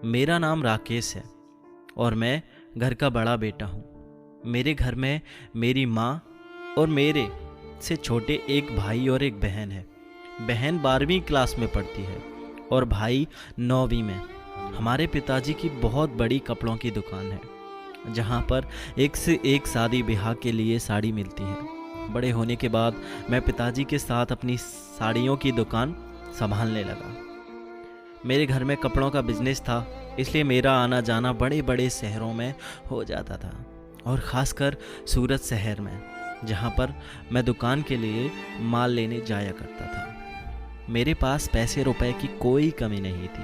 मेरा नाम राकेश है और मैं घर का बड़ा बेटा हूँ। मेरे घर में मेरी माँ और मेरे से छोटे एक भाई और एक बहन है। बहन 12वीं क्लास में पढ़ती है और भाई 9वीं में। हमारे पिताजी की बहुत बड़ी कपड़ों की दुकान है जहाँ पर एक से एक शादी ब्याह के लिए साड़ी मिलती है। बड़े होने के बाद मैं पिताजी के साथ अपनी साड़ियों की दुकान संभालने लगा। मेरे घर में कपड़ों का बिजनेस था, इसलिए मेरा आना जाना बड़े बड़े शहरों में हो जाता था और ख़ासकर सूरत शहर में, जहाँ पर मैं दुकान के लिए माल लेने जाया करता था। मेरे पास पैसे रुपए की कोई कमी नहीं थी,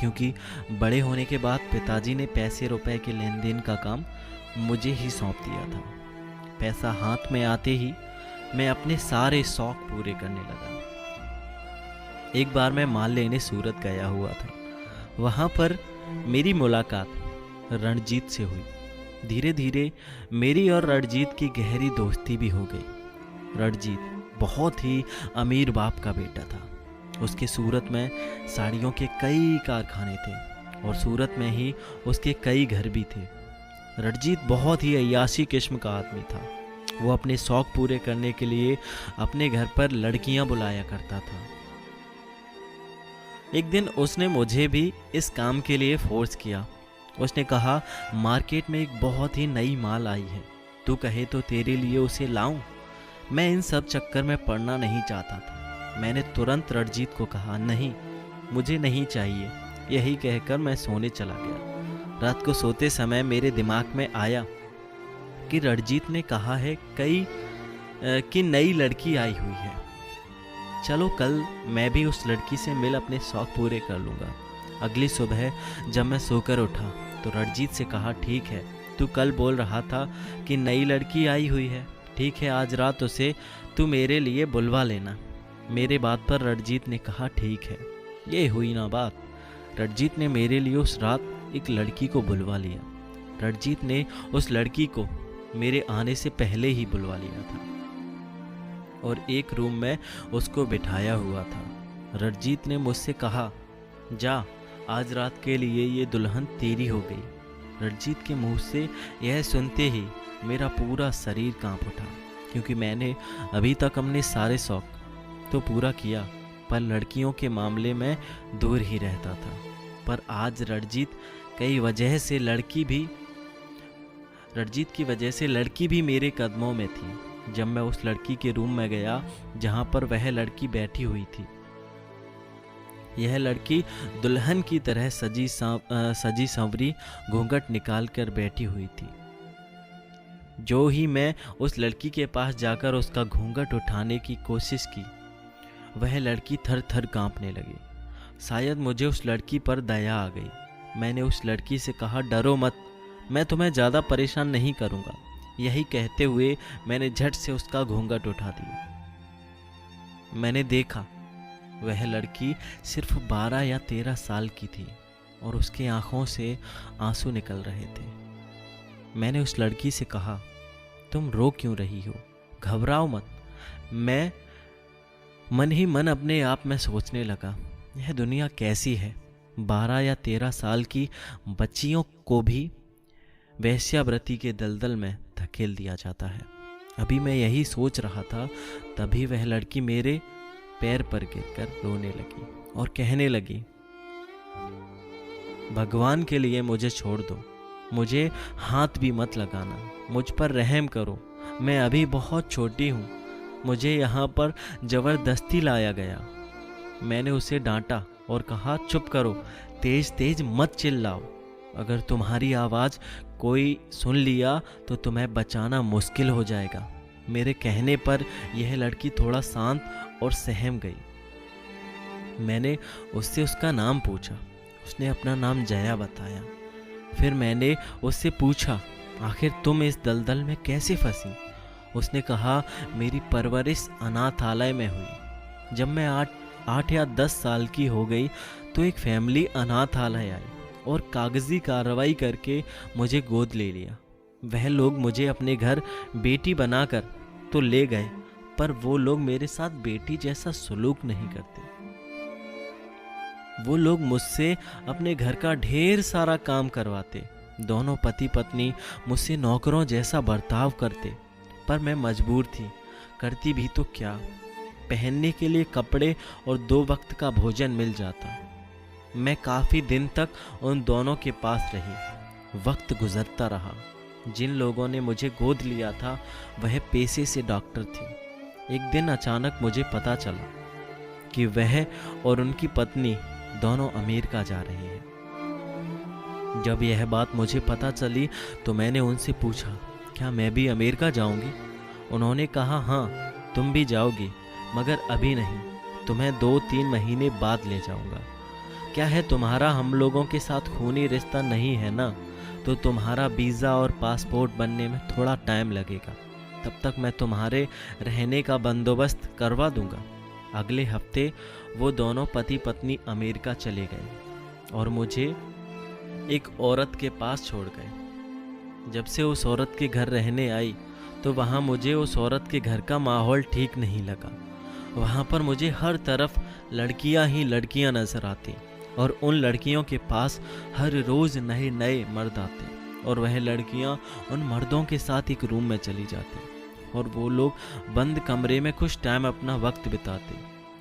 क्योंकि बड़े होने के बाद पिताजी ने पैसे रुपए के लेन देन का काम मुझे ही सौंप दिया था। पैसा हाथ में आते ही मैं अपने सारे शौक पूरे करने लगा। एक बार मैं माल लेने सूरत गया हुआ था। वहाँ पर मेरी मुलाकात रणजीत से हुई। धीरे धीरे मेरी और रणजीत की गहरी दोस्ती भी हो गई। रणजीत बहुत ही अमीर बाप का बेटा था। उसके सूरत में साड़ियों के कई कारखाने थे और सूरत में ही उसके कई घर भी थे। रणजीत बहुत ही अय्याशी किस्म का आदमी था। वो अपने शौक पूरे करने के लिए अपने घर पर लड़कियां बुलाया करता था। एक दिन उसने मुझे भी इस काम के लिए फोर्स किया। उसने कहा, मार्केट में एक बहुत ही नई माल आई है, तू कहे तो तेरे लिए उसे लाऊं। मैं इन सब चक्कर में पड़ना नहीं चाहता था। मैंने तुरंत रणजीत को कहा, नहीं, मुझे नहीं चाहिए। यही कहकर मैं सोने चला गया। रात को सोते समय मेरे दिमाग में आया कि रणजीत ने कहा है कि नई लड़की आई हुई है। चलो कल मैं भी उस लड़की से मिल अपने शौक पूरे कर लूँगा। अगली सुबह जब मैं सोकर उठा तो रणजीत से कहा, ठीक है, तू कल बोल रहा था कि नई लड़की आई हुई है, ठीक है, आज रात उसे तू मेरे लिए बुलवा लेना। मेरे बात पर रणजीत ने कहा, ठीक है। ये हुई ना बात। रणजीत ने मेरे लिए उस रात एक लड़की को बुलवा लिया। रणजीत ने उस लड़की को मेरे आने से पहले ही बुलवा लिया था और एक रूम में उसको बिठाया हुआ था। रणजीत ने मुझसे कहा, जा, आज रात के लिए ये दुल्हन तेरी हो गई। रणजीत के मुंह से यह सुनते ही मेरा पूरा शरीर कांप उठा, क्योंकि मैंने अभी तक अपने सारे शौक तो पूरा किया, पर लड़कियों के मामले में दूर ही रहता था। पर आज रणजीत की वजह से लड़की भी मेरे कदमों में थी। जब मैं उस लड़की के रूम में गया जहाँ पर वह लड़की बैठी हुई थी, यह लड़की दुल्हन की तरह सजी संवरी घूंघट निकाल कर बैठी हुई थी। जो ही मैं उस लड़की के पास जाकर उसका घूंघट उठाने की कोशिश की, वह लड़की थर थर कांपने लगी। शायद मुझे उस लड़की पर दया आ गई। मैंने उस लड़की से कहा, डरो मत, मैं तुम्हें ज़्यादा परेशान नहीं करूँगा। यही कहते हुए मैंने झट से उसका घूंघट उठा दिया। मैंने देखा वह लड़की सिर्फ 12 या 13 साल की थी और उसके आंखों से आंसू निकल रहे थे। मैंने उस लड़की से कहा, तुम रो क्यों रही हो? घबराओ मत। मैं मन ही मन अपने आप में सोचने लगा, यह दुनिया कैसी है। 12 या 13 साल की बच्चियों को भी वेश्यावृत्ति के दलदल में धकेल दिया जाता है। अभी मैं यही सोच रहा था, तभी वह लड़की मेरे पैर पर गिरकर रोने लगी और कहने लगी, भगवान के लिए मुझे छोड़ दो, मुझे हाथ भी मत लगाना, मुझ पर रहम करो, मैं अभी बहुत छोटी हूँ, मुझे यहाँ पर जबरदस्ती लाया गया। मैंने उसे डांटा और कहा, चुप करो, तेज तेज मत चिल्लाओ, अगर तुम्हारी आवाज़ कोई सुन लिया तो तुम्हें बचाना मुश्किल हो जाएगा। मेरे कहने पर यह लड़की थोड़ा शांत और सहम गई। मैंने उससे उसका नाम पूछा। उसने अपना नाम जया बताया। फिर मैंने उससे पूछा, आखिर तुम इस दलदल में कैसे फंसी? उसने कहा, मेरी परवरिश अनाथालय में हुई। जब मैं 8 या 10 साल की हो गई तो एक फैमिली अनाथालय आई और कागजी कार्रवाई करके मुझे गोद ले लिया। वह लोग मुझे अपने घर बेटी बनाकर तो ले गए, पर वो लोग मेरे साथ बेटी जैसा सलूक नहीं करते। वो लोग मुझसे अपने घर का ढेर सारा काम करवाते। दोनों पति पत्नी मुझसे नौकरों जैसा बर्ताव करते, पर मैं मजबूर थी। करती भी तो क्या, पहनने के लिए कपड़े और 2 वक्त का भोजन मिल जाता। मैं काफ़ी दिन तक उन दोनों के पास रही। वक्त गुजरता रहा। जिन लोगों ने मुझे गोद लिया था वह पेशे से डॉक्टर थे। एक दिन अचानक मुझे पता चला कि वह और उनकी पत्नी दोनों अमेरिका जा रहे हैं। जब यह बात मुझे पता चली तो मैंने उनसे पूछा, क्या मैं भी अमेरिका जाऊंगी? उन्होंने कहा, हाँ तुम भी जाओगी, मगर अभी नहीं, तुम्हें 2-3 महीने बाद ले जाऊंगा। क्या है, तुम्हारा हम लोगों के साथ खूनी रिश्ता नहीं है ना, तो तुम्हारा वीज़ा और पासपोर्ट बनने में थोड़ा टाइम लगेगा। तब तक मैं तुम्हारे रहने का बंदोबस्त करवा दूंगा। अगले हफ्ते वो दोनों पति पत्नी अमेरिका चले गए और मुझे एक औरत के पास छोड़ गए। जब से उस औरत के घर रहने आई तो वहाँ मुझे उस औरत के घर का माहौल ठीक नहीं लगा। वहाँ पर मुझे हर तरफ लड़कियाँ ही लड़कियाँ नजर आती और उन लड़कियों के पास हर रोज़ नए नए मर्द आते और वह लड़कियाँ उन मर्दों के साथ एक रूम में चली जाती और वो लोग बंद कमरे में कुछ टाइम अपना वक्त बिताते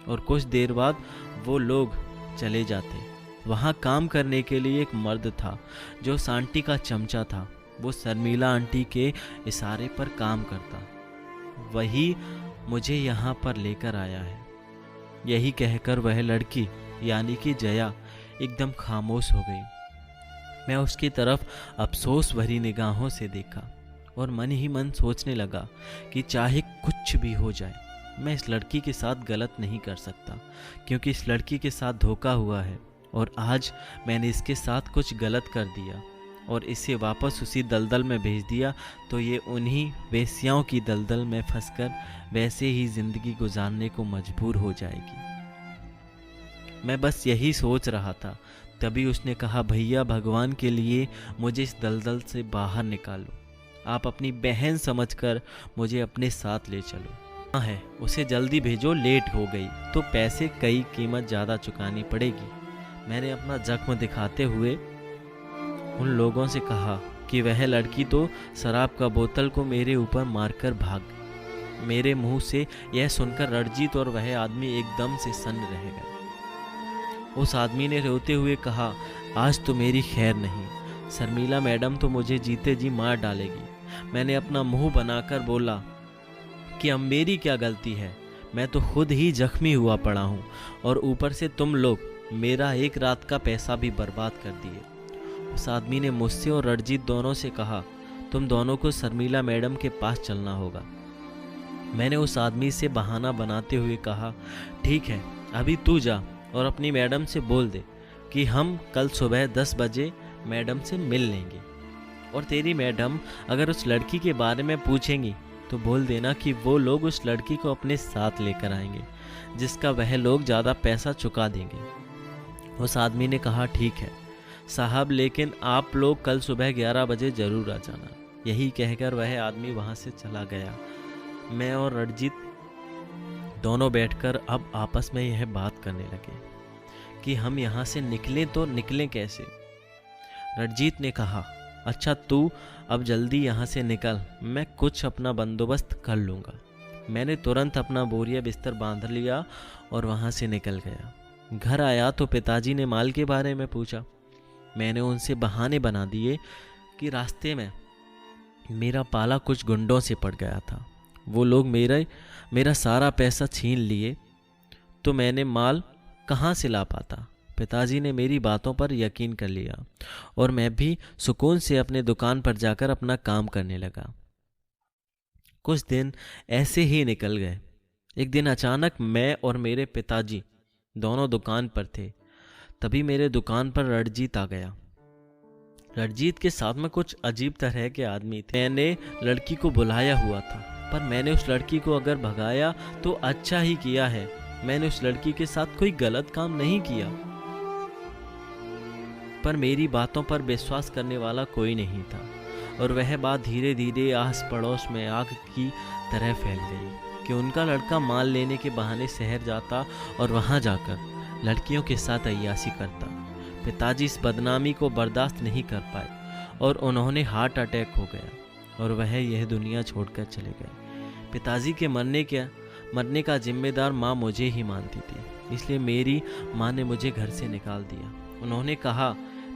और कुछ देर बाद वो लोग चले जाते। वहाँ काम करने के लिए एक मर्द था जो आंटी का चमचा था। वो शर्मिला आंटी के इशारे पर काम करता। वही मुझे यहाँ पर लेकर आया है। यही कहकर वह लड़की यानी कि जया एकदम खामोश हो गई। मैं उसकी तरफ अफसोस भरी निगाहों से देखा और मन ही मन सोचने लगा कि चाहे कुछ भी हो जाए मैं इस लड़की के साथ गलत नहीं कर सकता, क्योंकि इस लड़की के साथ धोखा हुआ है और आज मैंने इसके साथ कुछ गलत कर दिया और इसे वापस उसी दलदल में भेज दिया तो ये उन्हीं वेश्याओं की दलदल में फंसकर वैसे ही जिंदगी गुजारने को मजबूर हो जाएगी। मैं बस यही सोच रहा था, तभी उसने कहा, भैया भगवान के लिए मुझे इस दलदल से बाहर निकालो। आप अपनी बहन समझकर मुझे अपने साथ ले चलो। हाँ है, उसे जल्दी भेजो, लेट हो गई तो पैसे कई कीमत ज़्यादा चुकानी पड़ेगी। मैंने अपना जख्म दिखाते हुए उन लोगों से कहा कि वह लड़की तो शराब का बोतल को मेरे ऊपर मारकर भाग गई। मेरे मुंह से यह सुनकर रणजीत और वह आदमी एकदम से सन्न रह गए। उस आदमी ने रोते हुए कहा, आज तो मेरी खैर नहीं, शर्मिला मैडम तो मुझे जीते जी मार डालेगी। मैंने अपना मुंह बनाकर बोला कि अब मेरी क्या गलती है, मैं तो खुद ही जख्मी हुआ पड़ा हूँ और ऊपर से तुम लोग मेरा एक रात का पैसा भी बर्बाद कर दिए। उस आदमी ने मुझसे और रणजीत दोनों से कहा, तुम दोनों को शर्मिला मैडम के पास चलना होगा। मैंने उस आदमी से बहाना बनाते हुए कहा, ठीक है, अभी तू जा और अपनी मैडम से बोल दे कि हम कल सुबह 10 बजे मैडम से मिल लेंगे। और तेरी मैडम अगर उस लड़की के बारे में पूछेंगी तो बोल देना कि वो लोग उस लड़की को अपने साथ लेकर आएंगे, जिसका वह लोग ज़्यादा पैसा चुका देंगे। उस आदमी ने कहा, ठीक है साहब, लेकिन आप लोग कल सुबह 11 बजे ज़रूर आ जाना। यही कहकर वह आदमी वहाँ से चला गया। मैं और रणजीत दोनों बैठकर अब आपस में यह बात करने लगे कि हम यहाँ से निकलें तो निकलें कैसे। रणजीत ने कहा, अच्छा तू अब जल्दी यहाँ से निकल, मैं कुछ अपना बंदोबस्त कर लूँगा। मैंने तुरंत अपना बोरिया बिस्तर बांध लिया और वहाँ से निकल गया। घर आया तो पिताजी ने माल के बारे में पूछा। मैंने उनसे बहाने बना दिए कि रास्ते में मेरा पाला कुछ गुंडों से पड़ गया था। वो लोग मेरा सारा पैसा छीन लिए तो मैंने माल कहाँ से ला पाता। पिताजी ने मेरी बातों पर यकीन कर लिया और मैं भी सुकून से अपने दुकान पर जाकर अपना काम करने लगा। कुछ दिन ऐसे ही निकल गए। एक दिन अचानक मैं और मेरे पिताजी दोनों दुकान पर थे। तभी मेरे दुकान पर रणजीत आ गया। रणजीत के साथ में कुछ अजीब तरह के आदमी थे। मैंने लड़की को बुलाया हुआ था, पर मैंने उस लड़की को अगर भगाया तो अच्छा ही किया है। मैंने उस लड़की के साथ कोई गलत काम नहीं किया, पर मेरी बातों पर विश्वास करने वाला कोई नहीं था और वह बात धीरे धीरे आस पड़ोस में आग की तरह फैल गई कि उनका लड़का माल लेने के बहाने शहर जाता और वहां जाकर लड़कियों के साथ अय्याशी करता। पिताजी इस बदनामी को बर्दाश्त नहीं कर पाए और उन्होंने हार्ट अटैक हो गया और वह यह दुनिया छोड़कर चले गए। पिताजी के मरने का जिम्मेदार माँ मुझे ही मानती थी, इसलिए मेरी माँ ने मुझे घर से निकाल दिया। उन्होंने कहा,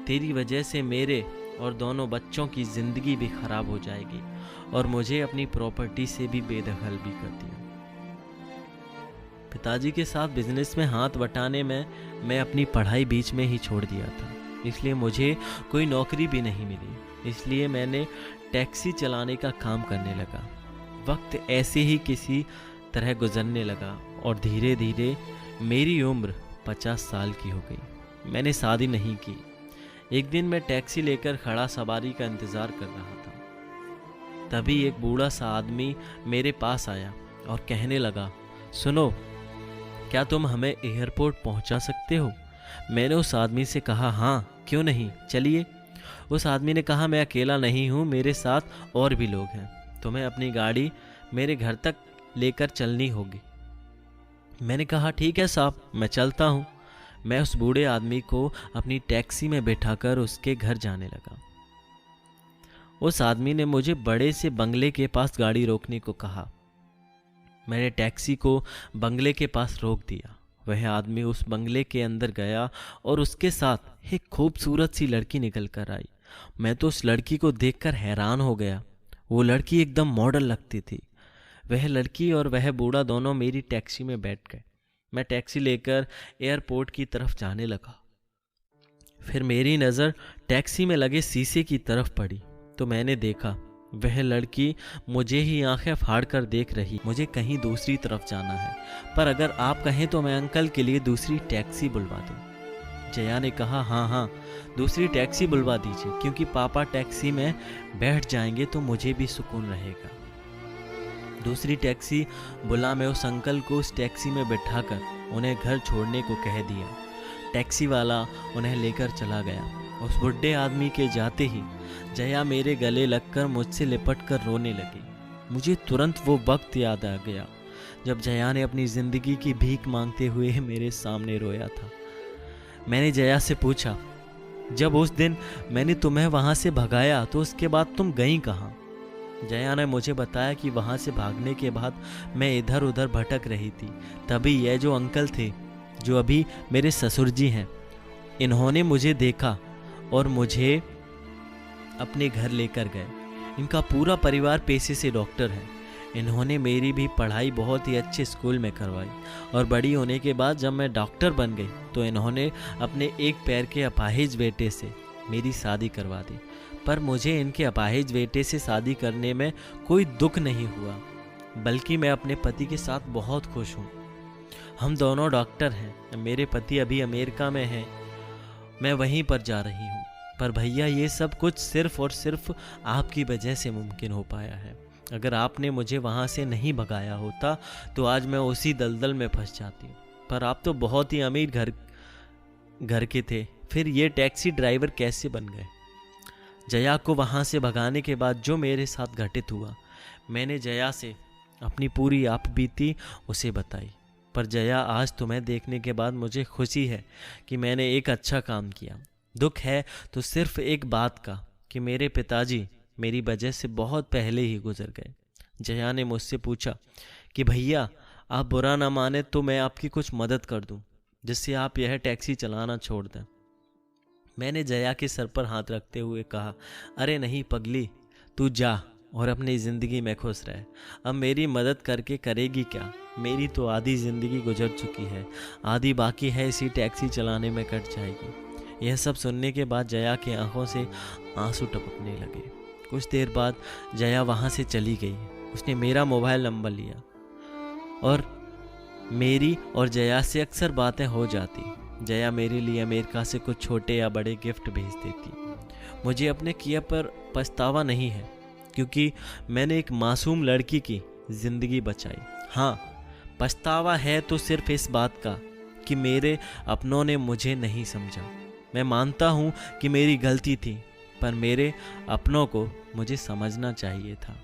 तेरी वजह से मेरे और दोनों बच्चों की ज़िंदगी भी खराब हो जाएगी, और मुझे अपनी प्रॉपर्टी से भी बेदखल भी कर दिया। पिताजी के साथ बिजनेस में हाथ बटाने में मैं अपनी पढ़ाई बीच में ही छोड़ दिया था, इसलिए मुझे कोई नौकरी भी नहीं मिली। इसलिए मैंने टैक्सी चलाने का काम करने लगा। वक्त ऐसे ही किसी तरह गुजरने लगा और धीरे धीरे मेरी उम्र 50 साल की हो गई। मैंने शादी नहीं की। एक दिन मैं टैक्सी लेकर खड़ा सवारी का इंतज़ार कर रहा था। तभी एक बूढ़ा सा आदमी मेरे पास आया और कहने लगा, सुनो, क्या तुम हमें एयरपोर्ट पहुंचा सकते हो? मैंने उस आदमी से कहा, हाँ क्यों नहीं, चलिए। उस आदमी ने कहा, मैं अकेला नहीं हूँ, मेरे साथ और भी लोग हैं, तुम्हें अपनी गाड़ी मेरे घर तक लेकर चलनी होगी। मैंने कहा, ठीक है साहब, मैं चलता हूँ। मैं उस बूढ़े आदमी को अपनी टैक्सी में बैठाकर उसके घर जाने लगा। उस आदमी ने मुझे बड़े से बंगले के पास गाड़ी रोकने को कहा। मैंने टैक्सी को बंगले के पास रोक दिया। वह आदमी उस बंगले के अंदर गया और उसके साथ एक खूबसूरत सी लड़की निकल कर आई। मैं तो उस लड़की को देखकर हैरान हो गया। वो लड़की एकदम मॉडल लगती थी। वह लड़की और वह बूढ़ा दोनों मेरी टैक्सी में बैठ गए। मैं टैक्सी लेकर एयरपोर्ट की तरफ जाने लगा। फिर मेरी नज़र टैक्सी में लगे शीशे की तरफ पड़ी तो मैंने देखा वह लड़की मुझे ही आंखें फाड़ कर देख रही। मुझे कहीं दूसरी तरफ जाना है, पर अगर आप कहें तो मैं अंकल के लिए दूसरी टैक्सी बुलवा दूं। जया ने कहा, हाँ, दूसरी टैक्सी बुलवा दीजिए, क्योंकि पापा टैक्सी में बैठ जाएंगे तो मुझे भी सुकून रहेगा। दूसरी टैक्सी बुला मैं उस अंकल को उस टैक्सी में बैठाकर उन्हें घर छोड़ने को कह दिया। टैक्सी वाला उन्हें लेकर चला गया। उस बुढ़े आदमी के जाते ही जया मेरे गले लगकर मुझसे लिपट कर रोने लगी। मुझे तुरंत वो वक्त याद आ गया जब जया ने अपनी ज़िंदगी की भीख मांगते हुए मेरे सामने रोया था। मैंने जया से पूछा, जब उस दिन मैंने तुम्हें वहाँ से भगाया तो उसके बाद तुम गई कहाँ? जया ने मुझे बताया कि वहाँ से भागने के बाद मैं इधर उधर भटक रही थी। तभी यह जो अंकल थे, जो अभी मेरे ससुर जी हैं, इन्होंने मुझे देखा और मुझे अपने घर लेकर गए। इनका पूरा परिवार पेशे से डॉक्टर है। इन्होंने मेरी भी पढ़ाई बहुत ही अच्छे स्कूल में करवाई और बड़ी होने के बाद जब मैं डॉक्टर बन गई तो इन्होंने अपने एक पैर के अपाहिज बेटे से मेरी शादी करवा दी। पर मुझे इनके अपाहिज बेटे से शादी करने में कोई दुख नहीं हुआ, बल्कि मैं अपने पति के साथ बहुत खुश हूँ। हम दोनों डॉक्टर हैं। मेरे पति अभी अमेरिका में हैं, मैं वहीं पर जा रही हूँ। पर भैया, ये सब कुछ सिर्फ और सिर्फ आपकी वजह से मुमकिन हो पाया है। अगर आपने मुझे वहाँ से नहीं भगाया होता तो आज मैं उसी दलदल में फंस जाती। पर आप तो बहुत ही अमीर घर के थे, फिर ये टैक्सी ड्राइवर कैसे बन गए? जया को वहाँ से भगाने के बाद जो मेरे साथ घटित हुआ, मैंने जया से अपनी पूरी आप बीती उसे बताई। पर जया, आज तुम्हें देखने के बाद मुझे खुशी है कि मैंने एक अच्छा काम किया। दुख है तो सिर्फ एक बात का कि मेरे पिताजी मेरी वजह से बहुत पहले ही गुजर गए। जया ने मुझसे पूछा कि भैया, आप बुरा ना माने तो मैं आपकी कुछ मदद कर दूं, जिससे आप यह टैक्सी चलाना छोड़ दें। मैंने जया के सर पर हाथ रखते हुए कहा, अरे नहीं पगली, तू जा और अपनी ज़िंदगी में खुश रह। अब मेरी मदद करके करेगी क्या? मेरी तो आधी ज़िंदगी गुजर चुकी है, आधी बाकी है, इसी टैक्सी चलाने में कट जाएगी। यह सब सुनने के बाद जया की आंखों से आंसू टपकने लगे। कुछ देर बाद जया वहाँ से चली गई। उसने मेरा मोबाइल नंबर लिया और मेरी और जया से अक्सर बातें हो जाती। जया मेरे लिए अमेरिका से कुछ छोटे या बड़े गिफ्ट भेज देती। मुझे अपने किए पर पछतावा नहीं है, क्योंकि मैंने एक मासूम लड़की की ज़िंदगी बचाई। हाँ, पछतावा है तो सिर्फ इस बात का कि मेरे अपनों ने मुझे नहीं समझा। मैं मानता हूँ कि मेरी गलती थी, पर मेरे अपनों को मुझे समझना चाहिए था।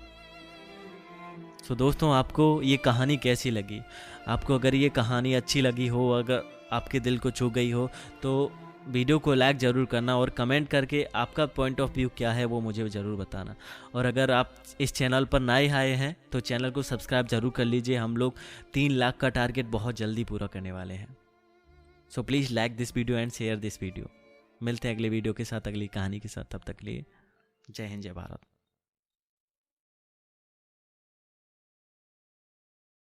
तो दोस्तों, आपको ये कहानी कैसी लगी? आपको अगर ये कहानी अच्छी लगी हो, अगर आपके दिल को छू गई हो तो वीडियो को लाइक ज़रूर करना और कमेंट करके आपका पॉइंट ऑफ व्यू क्या है वो मुझे ज़रूर बताना। और अगर आप इस चैनल पर नए आए हैं तो चैनल को सब्सक्राइब ज़रूर कर लीजिए। हम लोग 3 लाख का टारगेट बहुत जल्दी पूरा करने वाले हैं। So please like this video and share this video. मिलते हैं अगले वीडियो के साथ, अगली कहानी के साथ। तब तक के लिए जय हिंद, जय भारत।